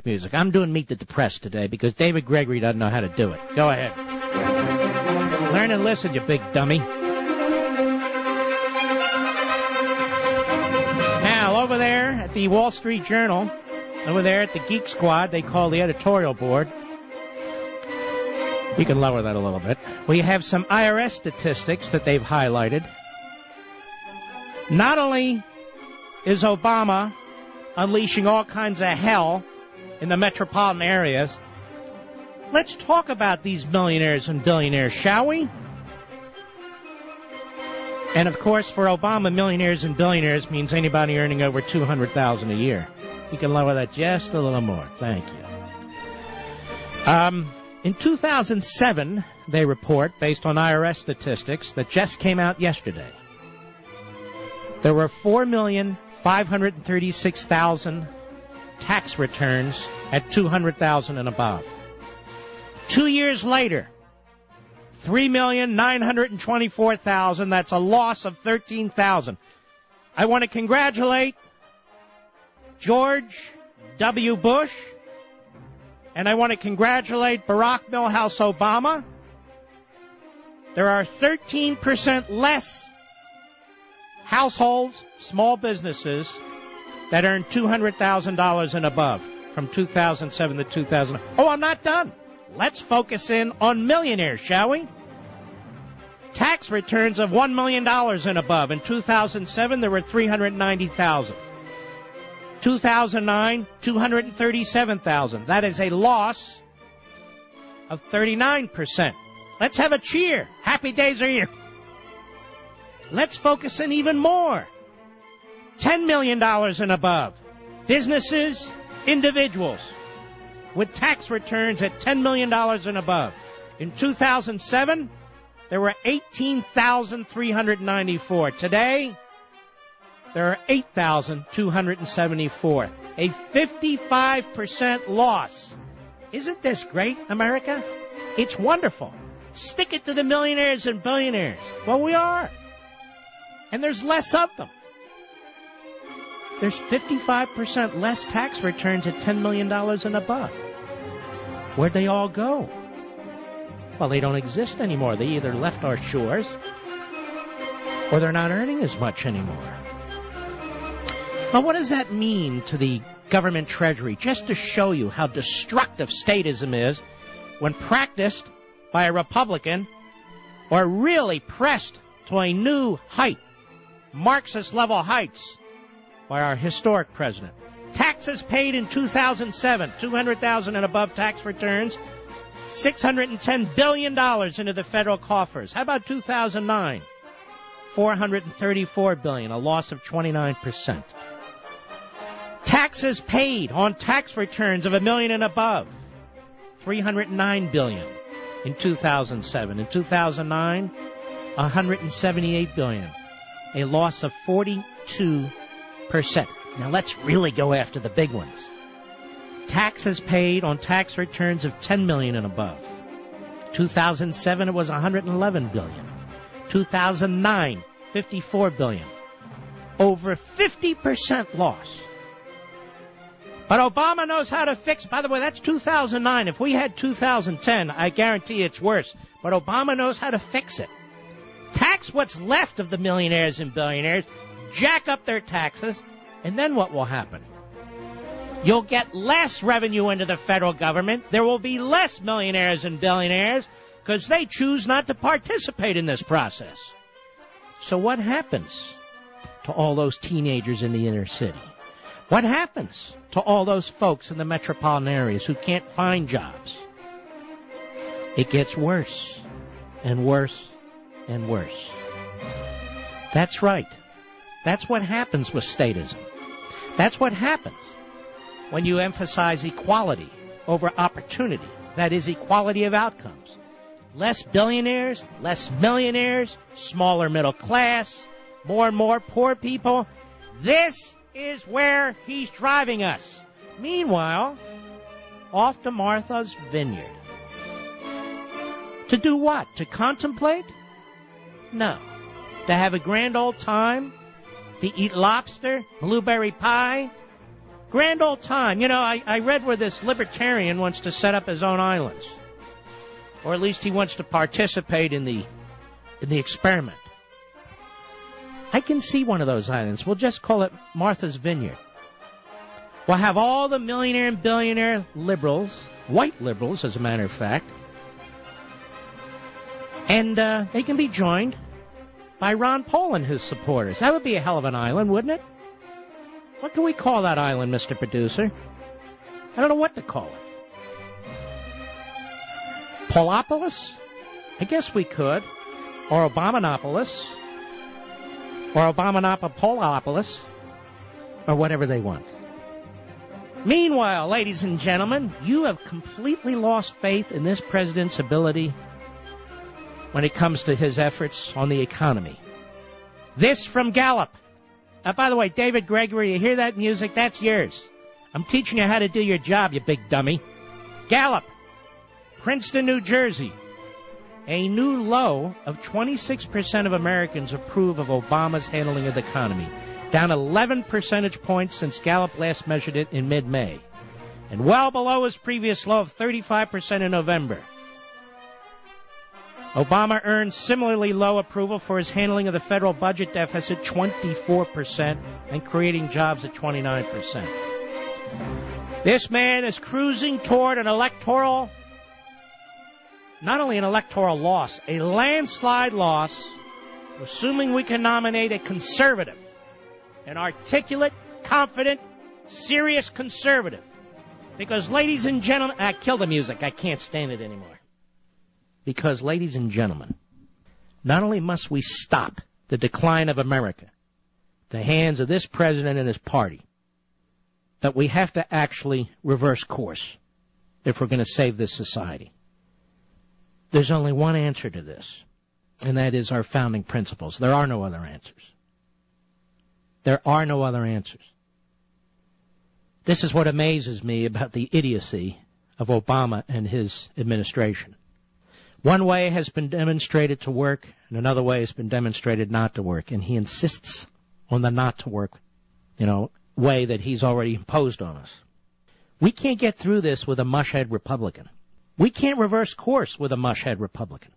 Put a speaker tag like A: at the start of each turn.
A: music. I'm doing Meet the Depressed today because David Gregory doesn't know how to do it. Go ahead. Learn and listen, you big dummy. Now, over there at the Wall Street Journal, over there at the Geek Squad, they call the editorial board. You can lower that a little bit. We have some IRS statistics that they've highlighted. Not only is Obama unleashing all kinds of hell in the metropolitan areas, let's talk about these millionaires and billionaires, shall we? And, of course, for Obama, millionaires and billionaires means anybody earning over $200,000 a year. You can lower that just a little more. Thank you. In 2007, they report, based on IRS statistics that just came out yesterday, there were 4,536,000 tax returns at $200,000 and above. 2 years later, 3,924,000. That's a loss of 13,000. I want to congratulate George W. Bush, and I want to congratulate Barack Milhouse Obama. There are 13% less households, small businesses, that earn $200,000 and above from 2007 to 2000. Oh, I'm not done. Let's focus in on millionaires, shall we? Tax returns of $1 million and above. In 2007, there were 390,000. 2009, 237,000. That is a loss of 39%. Let's have a cheer. Happy days are here. Let's focus in even more. $10 million and above. Businesses, individuals with tax returns at $10 million and above. In 2007, there were 18,394. Today, there are 8,274. A 55% loss. Isn't this great, America? It's wonderful. Stick it to the millionaires and billionaires. Well, we are. And there's less of them. There's 55% less tax returns at $10 million and above. Where'd they all go? Well, they don't exist anymore. They either left our shores or they're not earning as much anymore. Now, what does that mean to the government treasury? Just to show you how destructive statism is when practiced by a Republican or really pressed to a new height, Marxist-level heights, by our historic president. Taxes paid in 2007, 200,000 and above tax returns, $610 billion into the federal coffers. How about 2009? $434 billion, a loss of 29%. Taxes paid on tax returns of $1 million and above, $309 billion in 2007. In 2009, $178 billion, a loss of 42%. Now let's really go after the big ones. Taxes paid on tax returns of $10 million and above. 2007, it was $111 billion. 2009, $54 billion. Over 50% loss. But Obama knows how to fix. By the way, that's 2009. If we had 2010, I guarantee it's worse. But Obama knows how to fix it. Tax what's left of the millionaires and billionaires, jack up their taxes, and then what will happen? You'll get less revenue into the federal government. There will be less millionaires and billionaires because they choose not to participate in this process. So what happens to all those teenagers in the inner city? What happens to all those folks in the metropolitan areas who can't find jobs? It gets worse and worse and worse. That's right. That's what happens with statism. That's what happens when you emphasize equality over opportunity. That is, equality of outcomes. Less billionaires, less millionaires, smaller middle class, more and more poor people. This is where he's driving us. Meanwhile, off to Martha's Vineyard. To do what? To contemplate? No. To have a grand old time? To eat lobster, blueberry pie, Grand old time. You know, I read where this libertarian wants to set up his own islands. Or at least he wants to participate in the experiment. I can see one of those islands. We'll just call it Martha's Vineyard. We'll have all the millionaire and billionaire liberals, white liberals, as a matter of fact, and they can be joined by Ron Paul and his supporters. That would be a hell of an island, wouldn't it? What can we call that island, Mr. Producer? I don't know what to call it. Paulopolis? I guess we could. Or Obamanopolis. Or Obamanopolis. Or whatever they want. Meanwhile, ladies and gentlemen, you have completely lost faith in this president's ability when it comes to his efforts on the economy. This from Gallup. By the way, David Gregory, you hear that music? That's yours. I'm teaching you how to do your job, you big dummy. Gallup, Princeton, New Jersey. A new low of 26% of Americans approve of Obama's handling of the economy, down 11 percentage points since Gallup last measured it in mid-May, and well below his previous low of 35% in November. Obama earned similarly low approval for his handling of the federal budget deficit, 24%, and creating jobs at 29%. This man is cruising toward an electoral, not only an electoral loss, a landslide loss, assuming we can nominate a conservative, an articulate, confident, serious conservative. Because, ladies and gentlemen, kill the music. I can't stand it anymore. Because, ladies and gentlemen, not only must we stop the decline of America, the hands of this president and his party, but we have to actually reverse course if we're going to save this society. There's only one answer to this, and that is our founding principles. There are no other answers. There are no other answers. This is what amazes me about the idiocy of Obama and his administration. One way has been demonstrated to work, and another way has been demonstrated not to work, and he insists on the not to work, way that he's already imposed on us. We can't get through this with a mushhead Republican. We can't reverse course with a mushhead Republican.